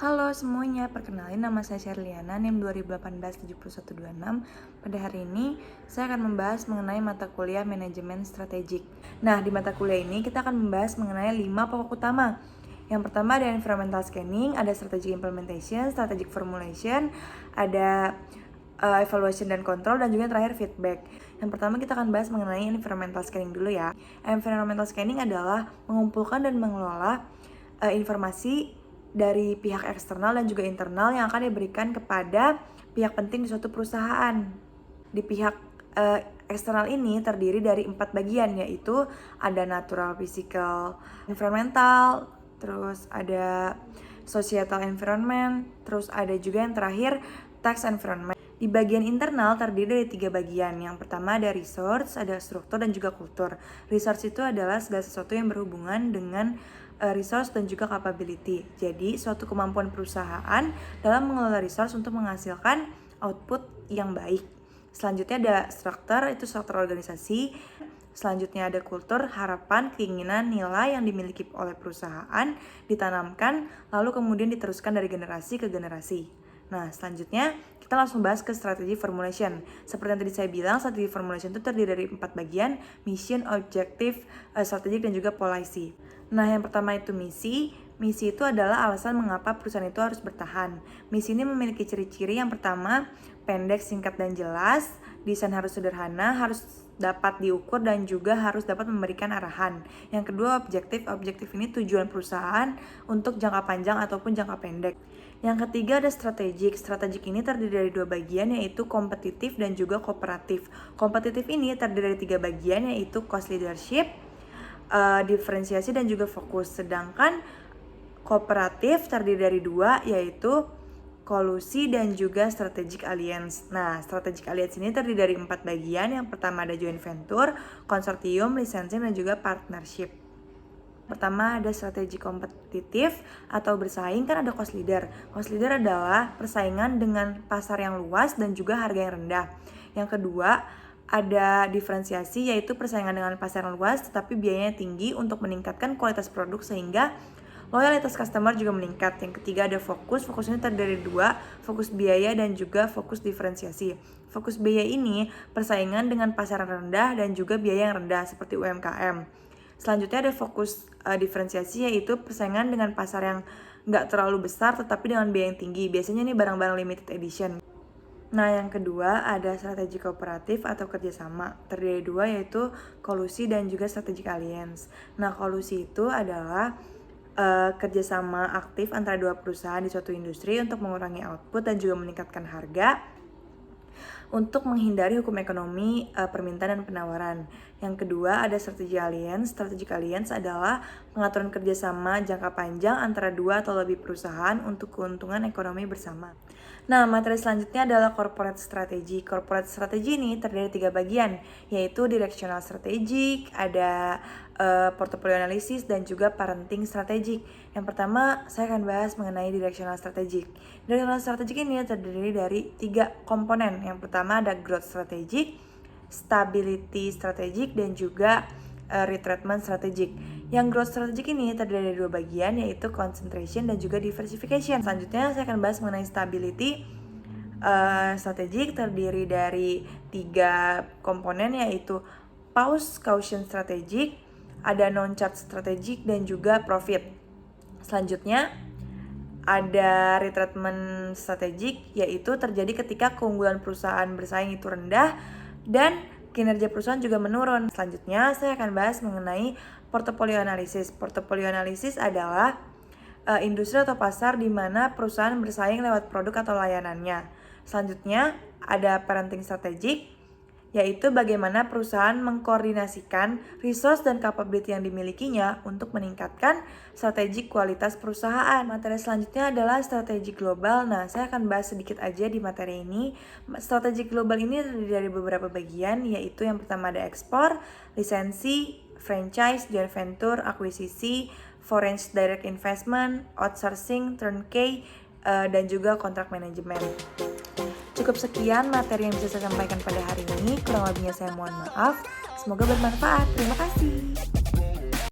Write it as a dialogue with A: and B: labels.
A: Halo semuanya, perkenalin nama saya Sherliana, NIM 2018-7126. Pada hari ini, saya akan membahas mengenai mata kuliah manajemen strategik. Nah, di mata kuliah ini kita akan membahas mengenai 5 pokok utama. Yang pertama ada environmental scanning, ada strategic implementation, strategic formulation, ada evaluation dan control, dan juga yang terakhir feedback. Yang pertama kita akan bahas mengenai environmental scanning dulu ya. Environmental scanning adalah mengumpulkan dan mengelola informasi dari pihak eksternal dan juga internal yang akan diberikan kepada pihak penting di suatu perusahaan. Di pihak eksternal ini terdiri dari 4 bagian, yaitu ada natural, physical, environmental, terus ada societal environment, terus ada juga yang terakhir tax environment. Di bagian internal terdiri dari 3 bagian. Yang pertama ada resource, ada struktur, dan juga kultur. Resource itu adalah segala sesuatu yang berhubungan dengan resource dan juga capability. Jadi suatu kemampuan perusahaan dalam mengelola resource untuk menghasilkan output yang baik. Selanjutnya ada struktur, itu struktur organisasi. Selanjutnya ada kultur, harapan, keinginan, nilai yang dimiliki oleh perusahaan ditanamkan lalu kemudian diteruskan dari generasi ke generasi. Nah, selanjutnya kita langsung bahas ke strategi formulation. Seperti yang tadi saya bilang, strategi formulation itu terdiri dari 4 bagian, mission, objective, strategic, dan juga policy. Nah, yang pertama itu misi. Misi itu adalah alasan mengapa perusahaan itu harus bertahan. Misi ini memiliki ciri-ciri. Yang pertama, pendek, singkat, dan jelas. Desain harus sederhana, harus dapat diukur, dan juga harus dapat memberikan arahan. Yang kedua, objektif. Objektif ini tujuan perusahaan untuk jangka panjang ataupun jangka pendek. Yang ketiga ada strategik. Strategik ini terdiri dari 2 bagian, yaitu kompetitif dan juga kooperatif. Kompetitif ini terdiri dari 3 bagian, yaitu cost leadership, diferensiasi, dan juga fokus. Sedangkan kooperatif terdiri dari 2, yaitu kolusi dan juga strategic alliance. Nah, strategic alliance ini terdiri dari 4 bagian. Yang pertama ada joint venture, konsorsium, licensing, dan juga partnership. Pertama ada strategi kompetitif atau bersaing, kan ada cost leader. Cost leader adalah persaingan dengan pasar yang luas dan juga harga yang rendah. Yang kedua ada diferensiasi, yaitu persaingan dengan pasar yang luas tetapi biayanya tinggi untuk meningkatkan kualitas produk sehingga loyalitas customer juga meningkat. Yang ketiga ada fokus. Fokus ini terdiri dari 2, fokus biaya dan juga fokus diferensiasi. Fokus biaya ini persaingan dengan pasar yang rendah dan juga biaya yang rendah seperti UMKM. Selanjutnya ada fokus diferensiasi, yaitu persaingan dengan pasar yang nggak terlalu besar tetapi dengan biaya yang tinggi. Biasanya ini barang-barang limited edition. Nah, yang kedua ada strategi kooperatif atau kerjasama. Terdiri dari 2, yaitu kolusi dan juga strategic alliance. Nah, kolusi itu adalah kerjasama aktif antara 2 perusahaan di suatu industri untuk mengurangi output dan juga meningkatkan harga untuk menghindari hukum ekonomi permintaan dan penawaran. Yang kedua ada strategi alliance. Strategic alliance adalah pengaturan kerjasama jangka panjang antara 2 atau lebih perusahaan untuk keuntungan ekonomi bersama. Nah, materi selanjutnya adalah corporate strategy. Corporate strategy ini terdiri dari 3 bagian, yaitu directional strategic, ada portfolio analysis, dan juga parenting strategic. Yang pertama, saya akan bahas mengenai directional strategic. Directional strategic ini terdiri dari 3 komponen. Yang pertama ada growth strategic, stability strategic, dan juga retreatment strategic. Yang growth strategic ini terdiri dari 2 bagian, yaitu concentration dan juga diversification. Selanjutnya saya akan bahas mengenai stability strategic, terdiri dari 3 komponen, yaitu pause caution strategic, ada non-charge strategic, dan juga profit. Selanjutnya ada retreatment strategic, yaitu terjadi ketika keunggulan perusahaan bersaing itu rendah dan kinerja perusahaan juga menurun. Selanjutnya saya akan bahas mengenai portfolio analysis. Portfolio analysis adalah industri atau pasar di mana perusahaan bersaing lewat produk atau layanannya. Selanjutnya ada parenting strategic, yaitu bagaimana perusahaan mengkoordinasikan resource dan capability yang dimilikinya untuk meningkatkan strategi kualitas perusahaan. Materi selanjutnya adalah strategi global. Nah, saya akan bahas sedikit aja di materi ini. Strategi global ini terdiri dari beberapa bagian, yaitu yang pertama ada ekspor, lisensi, franchise, joint venture, akuisisi, foreign direct investment, outsourcing, turnkey, dan juga kontrak manajemen. Cukup sekian materi yang bisa saya sampaikan pada hari ini. Kurang lebihnya saya mohon maaf. Semoga bermanfaat. Terima kasih.